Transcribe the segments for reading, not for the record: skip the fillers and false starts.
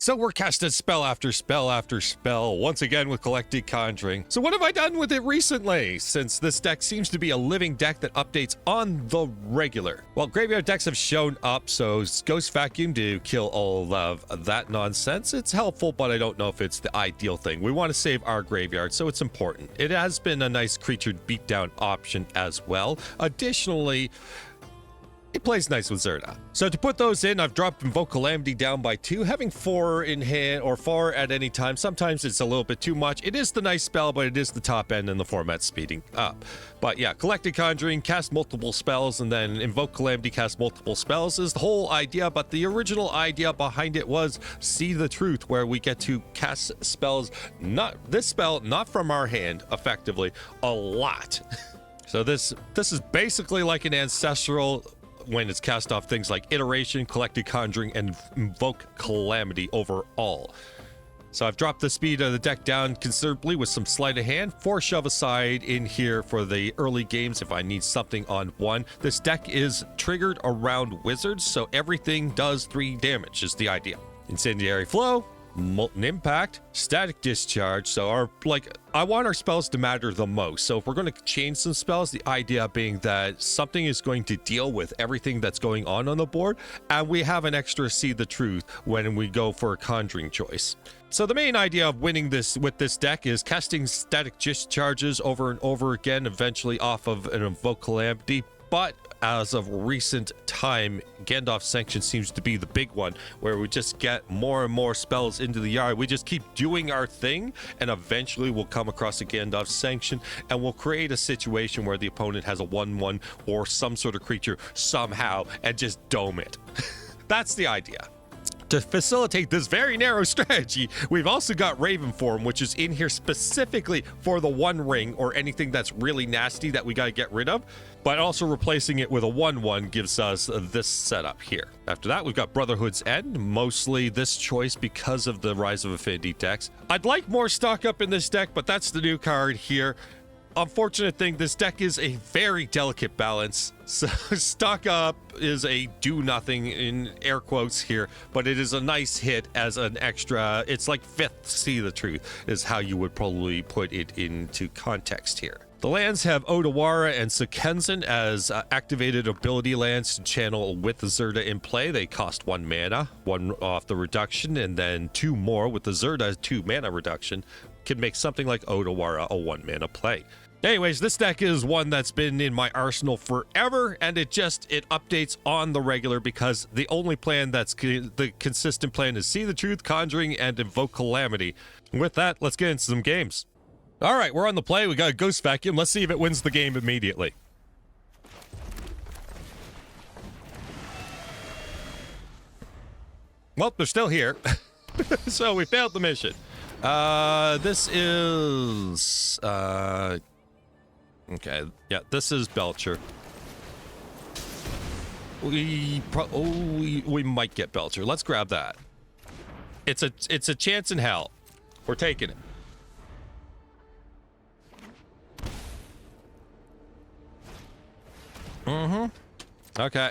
So we're casting spell after spell after spell, once again with Collected Conjuring. So what have I done with it recently, since this deck seems to be a living deck that updates on the regular? Well, graveyard decks have shown up, so Ghost Vacuum to kill all of that nonsense. It's helpful, but I don't know if it's the ideal thing. We want to save our graveyard, so it's important. It has been a nice creature beatdown option as well. Additionally, it plays nice with Zirda. So to put those in, I've dropped Invoke Calamity down by 2. Having 4 in hand or 4 at any time, sometimes it's a little bit too much. It is the nice spell, but it is the top end in the format speeding up. But yeah, Collected Conjuring, cast multiple spells, and then Invoke Calamity, cast multiple spells is the whole idea. But the original idea behind it was See the Truth, where we get to cast spells, not from our hand, effectively, a lot. So this is basically like an ancestral when it's cast off things like Iteration, Collected Conjuring, and Invoke Calamity overall. So I've dropped the speed of the deck down considerably with some Sleight of Hand, 4 shove aside in here for the early games if I need something on 1. This deck is triggered around wizards, so everything does 3 damage is the idea. Incendiary Flow, Molten Impact, Static Discharge. So I want our spells to matter the most. So if we're going to change some spells, the idea being that something is going to deal with everything that's going on the board, and we have an extra See the Truth when we go for a conjuring choice. So the main idea of winning this with this deck is casting Static Discharges over and over again, eventually off of an Invoke Calamity. But as of recent time, Gandalf Sanction seems to be the big one, where we just get more and more spells into the yard. We just keep doing our thing, and eventually we'll come across a Gandalf Sanction, and we'll create a situation where the opponent has a 1/1 or some sort of creature somehow, and just dome it. That's the idea. To facilitate this very narrow strategy, we've also got Ravenform, which is in here specifically for the 1 ring or anything that's really nasty that we got to get rid of, but also replacing it with a 1/1 gives us this setup here. After that, we've got Brotherhood's End, mostly this choice because of the Rise of Affinity decks. I'd like more stock up in this deck, but that's the new card here. Unfortunate thing, this deck is a very delicate balance. So stock up is a do nothing in air quotes here, but it is a nice hit as an extra. It's like 5th See the Truth is how you would probably put it into context here. The lands have Otawara and Sokenzan as activated ability lands to channel with the Zirda in play. They cost 1 mana, 1 off the reduction, and then 2 more with the Zirda 2 mana reduction. Can make something like Otawara a 1 mana play. Anyways, this deck is one that's been in my arsenal forever, and it updates on the regular because the only plan that's the consistent plan is See the Truth, Conjuring, and Invoke Calamity. With that, let's get into some games. All right, we're on the play. We got a Ghost Vacuum. Let's see if it wins the game immediately. Well, they're still here. So we failed the mission. This is okay, yeah, this is Belcher. We might get Belcher. Let's grab that. It's a chance in hell. We're taking it. Okay.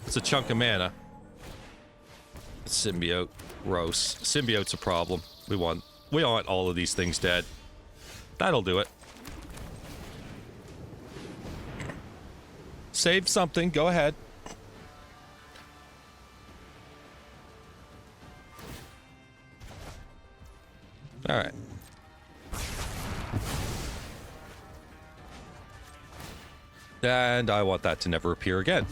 It's a chunk of mana. Symbiote. Gross. Symbiote's a problem. We want all of these things dead. That'll do it. Save something. Go ahead. All right. And I want that to never appear again.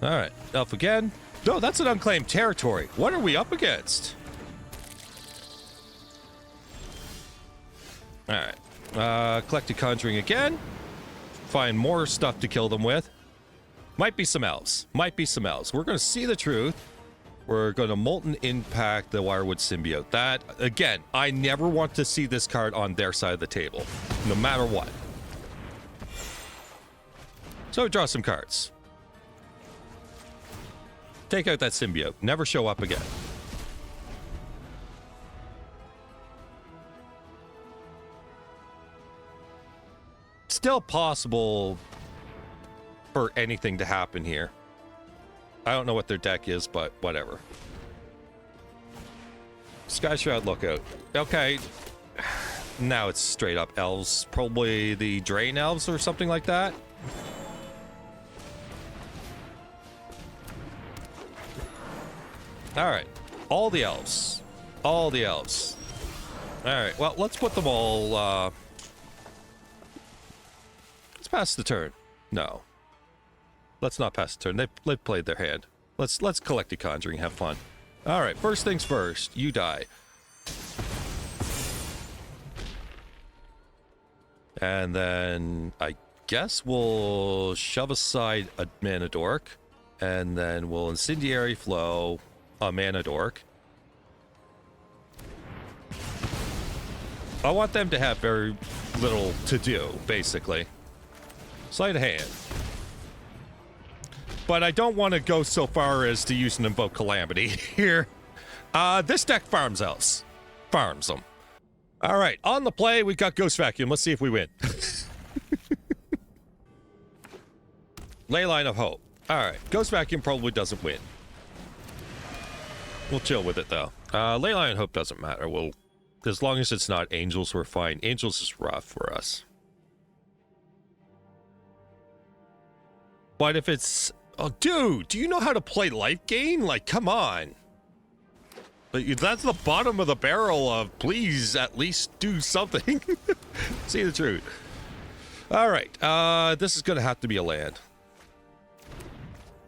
All right, Elf again. No, that's an unclaimed territory. What are we up against? All right, Collected Conjuring again. Find more stuff to kill them with. Might be some elves. Might be some elves. We're going to See the Truth. We're going to Molten Impact the Wirewood Symbiote. That, again, I never want to see this card on their side of the table, no matter what. So draw some cards. Take out that symbiote. Never show up again. Still possible for anything to happen here. I don't know what their deck is, but whatever. Sky Shroud Lookout. Okay. Now it's straight up elves. Probably the Drain Elves or something like that. Alright. All the elves. All the elves. Alright, well, let's put them all, let's pass the turn. No. Let's not pass the turn. They've played their hand. Let's Collected Conjuring, have fun. Alright, first things first. You die. And then I guess we'll shove aside a Mana Dork. And then we'll Incendiary Flow a Mana Dork. I want them to have very little to do, basically. Sleight of Hand. But I don't want to go so far as to use an Invoke Calamity here. This deck farms elves. Farms them. All right, on the play, we got Ghost Vacuum. Let's see if we win. Leyline of Hope. All right, Ghost Vacuum probably doesn't win. We'll chill with it, though. Leyline of Hope doesn't matter. As long as it's not Angels, we're fine. Angels is rough for us. But if it's... Oh, dude, do you know how to play life gain? Like, come on. That's the bottom of the barrel of, please, at least do something. See the truth. All right, this is going to have to be a land.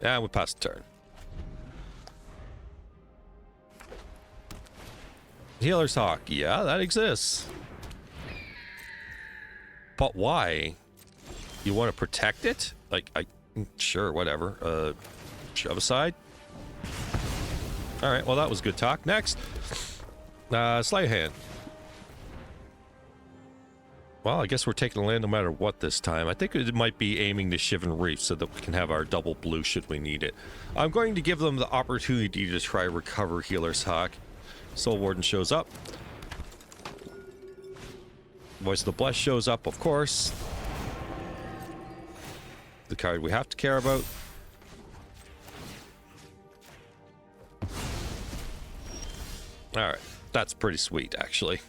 Yeah, we'll pass the turn. Healer's Hawk. Yeah, that exists. But why? You want to protect it? Like, sure, whatever. Shove aside. All right, well, that was good talk. Next. Sleight of Hand. Well, I guess we're taking the land no matter what this time. I think it might be aiming to Shivan Reef so that we can have our double blue should we need it. I'm going to give them the opportunity to try recover Healer's Hawk. Soul Warden shows up. Voice of the Blessed shows up, of course. The card we have to care about. Alright, that's pretty sweet, actually.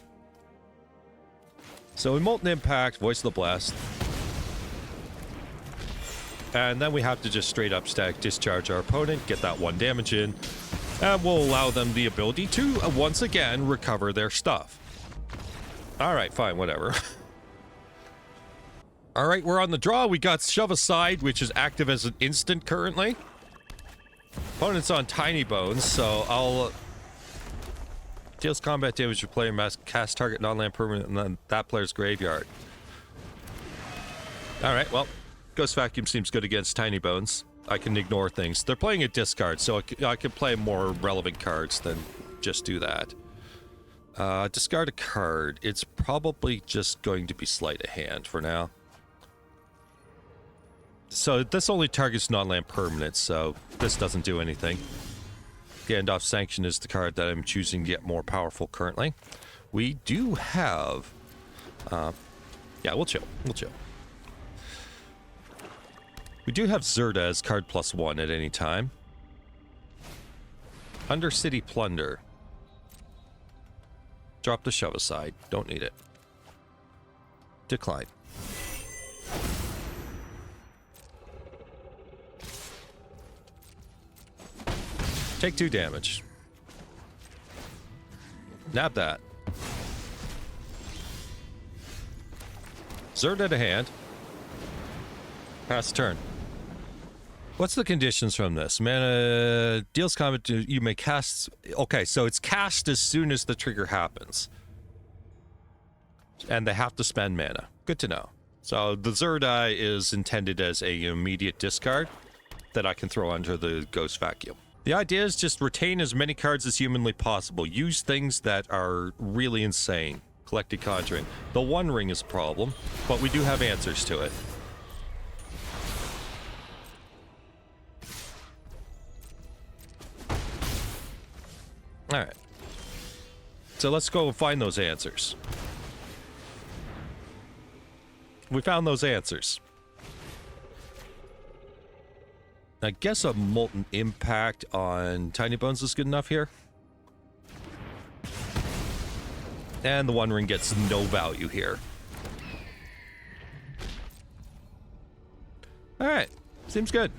So in Molten Impact, Voice of the Blessed. And then we have to just straight up Static Discharge our opponent, get that 1 damage in, and we'll allow them the ability to, once again, recover their stuff. Alright, fine, whatever. Alright, we're on the draw. We got Shove Aside, which is active as an instant currently. Opponent's on Tiny Bones, so I'll... deals combat damage to player must cast target non-land permanent on that player's graveyard. Alright, well, Ghost Vacuum seems good against Tiny Bones. I can ignore things. They're playing a discard, so I can play more relevant cards than just do that. Discard a card. It's probably just going to be Sleight of Hand for now. So this only targets non-land permanents, so this doesn't do anything. Gandalf Sanction is the card that I'm choosing to get more powerful currently. We do have... yeah, we'll chill. We'll chill. We do have Zirda as card +1 at any time. Undercity Plunder. Drop the Shove Aside. Don't need it. Decline. Take 2 damage. Nab that. Zirda to hand. Pass the turn. What's the conditions from this? Mana deals combat to you may cast. Okay, so it's cast as soon as the trigger happens. And they have to spend mana. Good to know. So the Zirda is intended as a immediate discard that I can throw under the Ghost Vacuum. The idea is just retain as many cards as humanly possible. Use things that are really insane. Collected Conjuring. The One Ring is a problem, but we do have answers to it. Alright. So let's go and find those answers. We found those answers. I guess a Molten Impact on Tiny Bones is good enough here. And the One Ring gets no value here. Alright, seems good.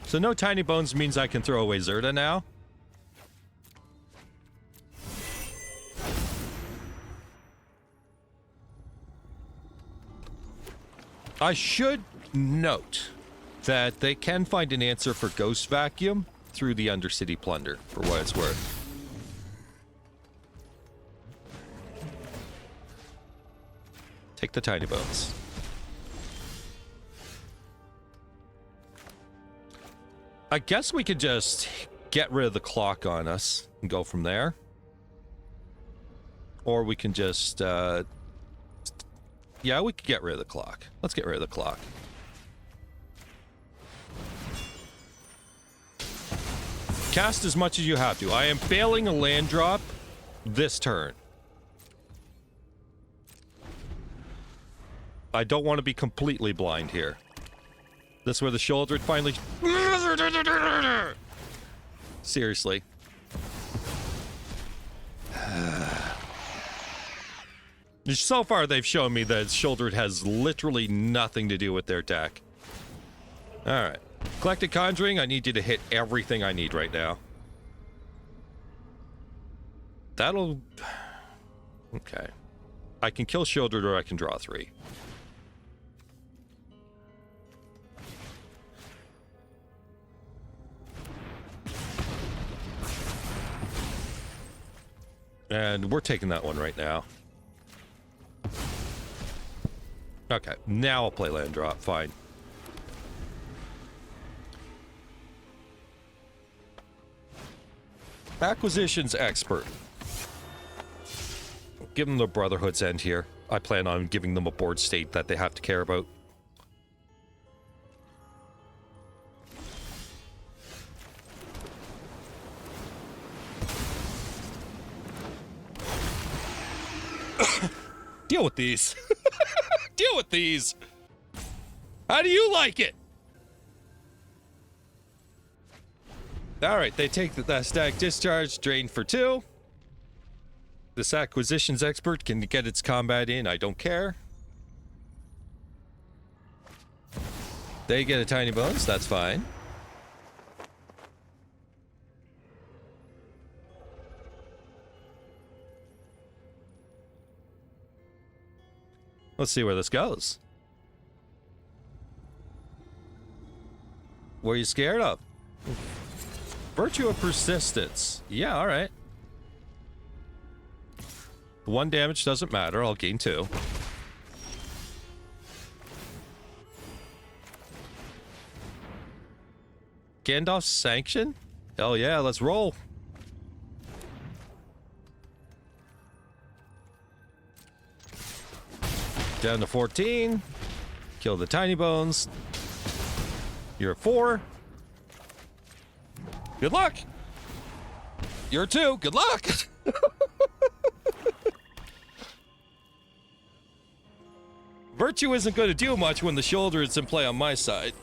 So no Tiny Bones means I can throw away Zirda now. I should note that they can find an answer for Ghost Vacuum through the Undercity Plunder, for what it's worth. Take the Tiny Bones. I guess we could just get rid of the clock on us and go from there. Or we can just, yeah, we could get rid of the clock. Let's get rid of the clock. Cast as much as you have to. I am failing a land drop this turn. I don't want to be completely blind here. This is where the shoulder finally... Seriously. So far, they've shown me that Shouldered has literally nothing to do with their deck. Alright. Collected Conjuring, I need you to hit everything I need right now. That'll... Okay. I can kill Shouldered or I can draw 3. And we're taking that one right now. Okay, now I'll play land drop. Fine. Acquisitions expert. Give them the Brotherhood's end here. I plan on giving them a board state that they have to care about. Deal with these. Deal with these. How do you like it? Alright, they take the Static Discharge, drain for 2. This acquisitions expert can get its combat in, I don't care. They get a Tiny Bones, that's fine. Let's see where this goes. What are you scared of? Virtue of Persistence. Yeah, alright. 1 damage doesn't matter, I'll gain 2. Gandalf's Sanction? Hell yeah, let's roll. Down to 14. Kill the Tiny Bones. You're at 4. Good luck. You're 2. Good luck. Virtue isn't going to do much when the shoulder is in play on my side.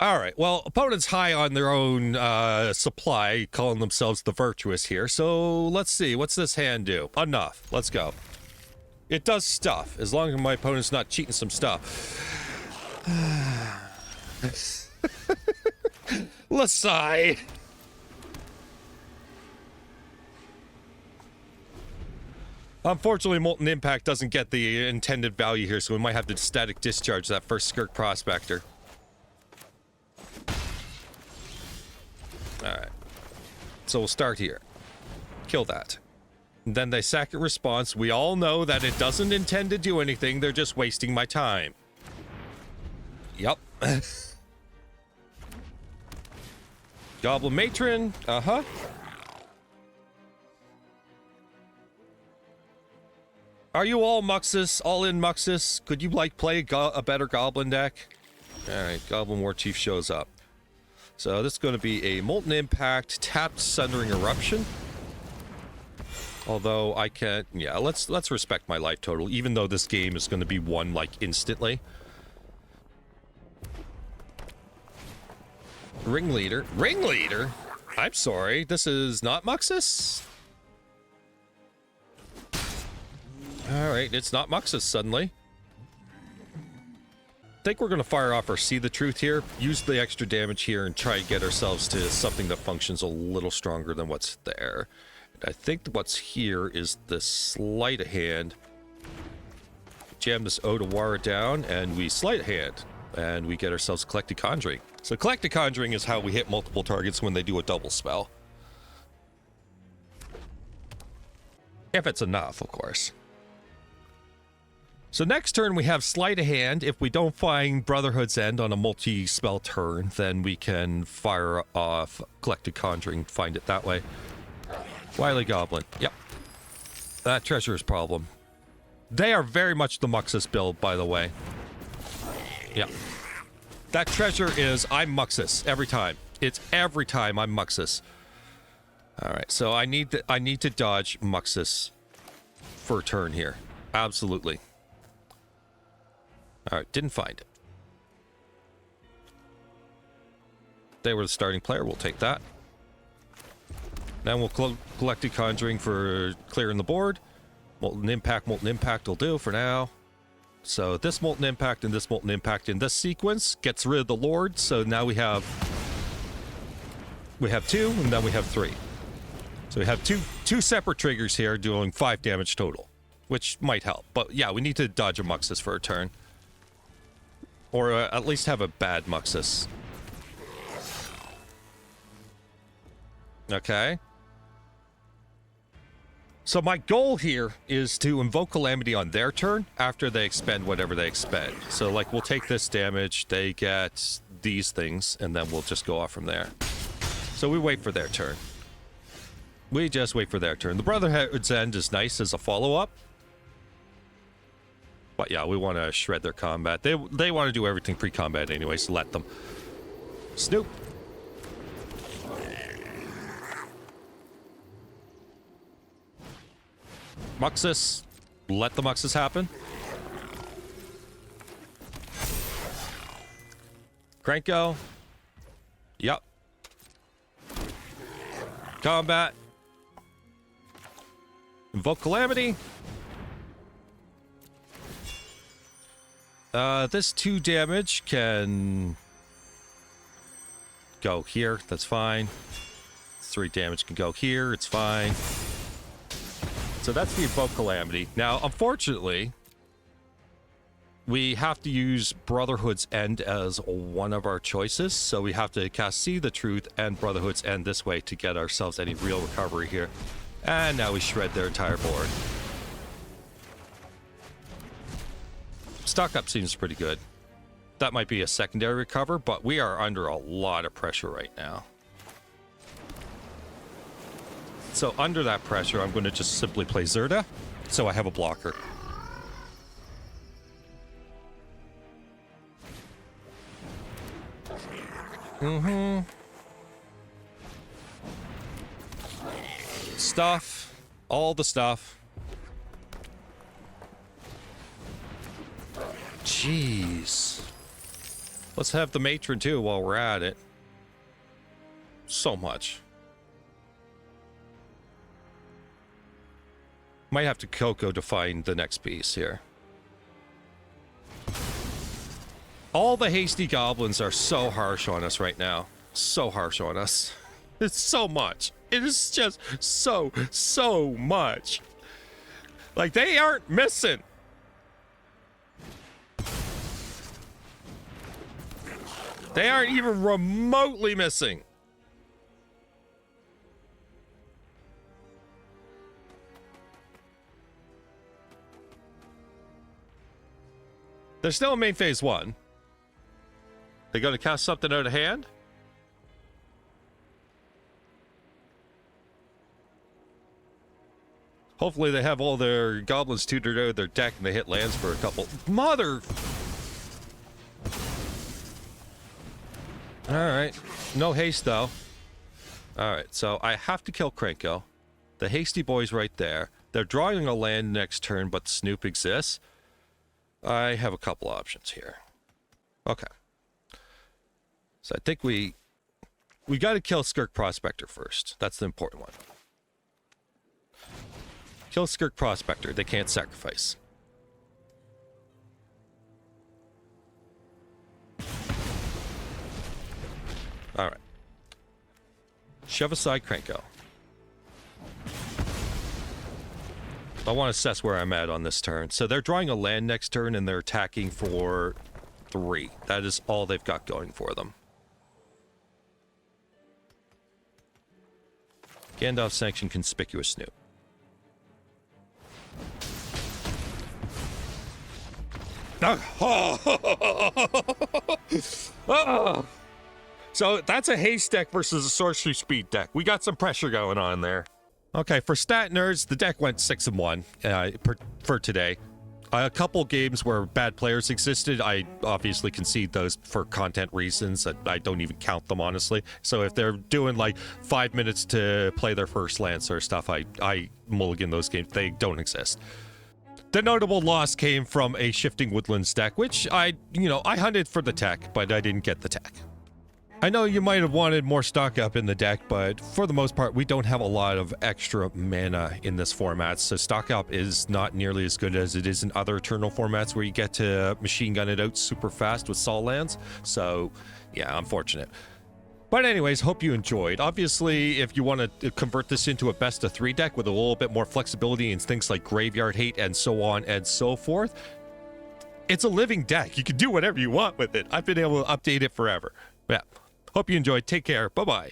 Alright, well, opponents high on their own supply, calling themselves the Virtuous here. So, let's see. What's this hand do? Enough. Let's go. It does stuff, as long as my opponent's not cheating some stuff. Let's sigh. Unfortunately, Molten Impact doesn't get the intended value here, so we might have to Static Discharge that first Skirk Prospector. Alright. So we'll start here. Kill that. And then they sack a response. We all know that it doesn't intend to do anything. They're just wasting my time. Yep. Goblin Matron. Uh-huh. Are you all Muxus? All in Muxus? Could you, like, play a better Goblin deck? Alright, Goblin War Chief shows up. So this is going to be a Molten Impact, tapped Sundering Eruption. Although I can't, yeah, let's respect my life total, even though this game is going to be won, like, instantly. Ringleader? Ringleader? I'm sorry, this is not Muxus? Alright, it's not Muxus suddenly. I think we're going to fire off our See the Truth here, use the extra damage here, and try to get ourselves to something that functions a little stronger than what's there. I think what's here is the Sleight of Hand. Jam this Otawara down, and we Sleight of Hand. And we get ourselves Collected Conjuring. So Collected Conjuring is how we hit multiple targets when they do a double spell. If it's enough, of course. So next turn we have Sleight of Hand. If we don't find Brotherhood's End on a multi-spell turn, then we can fire off Collected Conjuring, find it that way. Wily Goblin. Yep. That treasure's problem. They are very much the Muxus build, by the way. Yep. That treasure is, I'm Muxus every time. It's every time I'm Muxus. Alright, so I need to dodge Muxus for a turn here. Absolutely. Alright, didn't find it. They were the starting player, we'll take that. Then we'll Collected Conjuring for clearing the board. Molten Impact will do for now. So this Molten Impact and this Molten Impact in this sequence gets rid of the Lord. So now we have two, and then we have three. So we have two separate triggers here doing 5 damage total, which might help. But yeah, we need to dodge a Muxus for a turn. Or at least have a bad Muxus. Okay. So my goal here is to invoke Calamity on their turn after they expend whatever they expend. So, like, we'll take this damage, they get these things, and then we'll just go off from there. So we wait for their turn. We just wait for their turn. The Brotherhood's End is nice as a follow-up. But yeah, we want to shred their combat. They want to do everything pre-combat anyway, so let them. Snoop. Muxus. Let the Muxus happen. Cranko. Yup. Combat. Invoke Calamity. This 2 damage can go here. That's fine. 3 damage can go here. It's fine. So that's the Invoke Calamity. Now, unfortunately, we have to use Brotherhood's End as one of our choices. So we have to cast See the Truth and Brotherhood's End this way to get ourselves any real recovery here. And now we shred their entire board. Stock up seems pretty good. That might be a secondary recover, but we are under a lot of pressure right now. So under that pressure, I'm going to just simply play Zirda, so I have a blocker. Stuff. All the stuff. Jeez. Let's have the Matron too while we're at it. So much. Might have to Coco to find the next piece here. All the hasty goblins are so harsh on us right now. So harsh on us. It's so much. It is just so much. Like, they aren't missing. They aren't even remotely missing. They're still in main phase 1. They gonna cast something out of hand? Hopefully they have all their goblins tutored out of their deck and they hit lands for a couple. Mother! Alright. No haste, though. Alright, so I have to kill Cranko. The Hasty Boy's right there. They're drawing a land next turn, but Snoop exists. I have a couple options here. Okay. So I think we got to kill Skirk Prospector first. That's the important one. Kill Skirk Prospector. They can't sacrifice. Alright. Shove aside Krenko. I want to assess where I'm at on this turn. So they're drawing a land next turn and they're attacking for 3. That is all they've got going for them. Gandalf, Sanction, Conspicuous Snoop. So that's a haste deck versus a sorcery speed deck. We got some pressure going on there. Okay, for stat nerds, the deck went 6-1 for today. A couple games where bad players existed, I obviously concede those for content reasons. I don't even count them, honestly. So if they're doing like 5 minutes to play their first Lancer stuff, I mulligan those games. They don't exist. The notable loss came from a Shifting Woodlands deck, which I hunted for the tech, but I didn't get the tech. I know you might have wanted more stock up in the deck, but for the most part, we don't have a lot of extra mana in this format, so stock up is not nearly as good as it is in other Eternal formats where you get to machine gun it out super fast with Sol lands. So, yeah, unfortunate. But anyways, hope you enjoyed. Obviously, if you want to convert this into a best of 3 deck with a little bit more flexibility in things like Graveyard Hate and so on and so forth, it's a living deck. You can do whatever you want with it. I've been able to update it forever. Yeah. Hope you enjoyed. Take care. Bye-bye.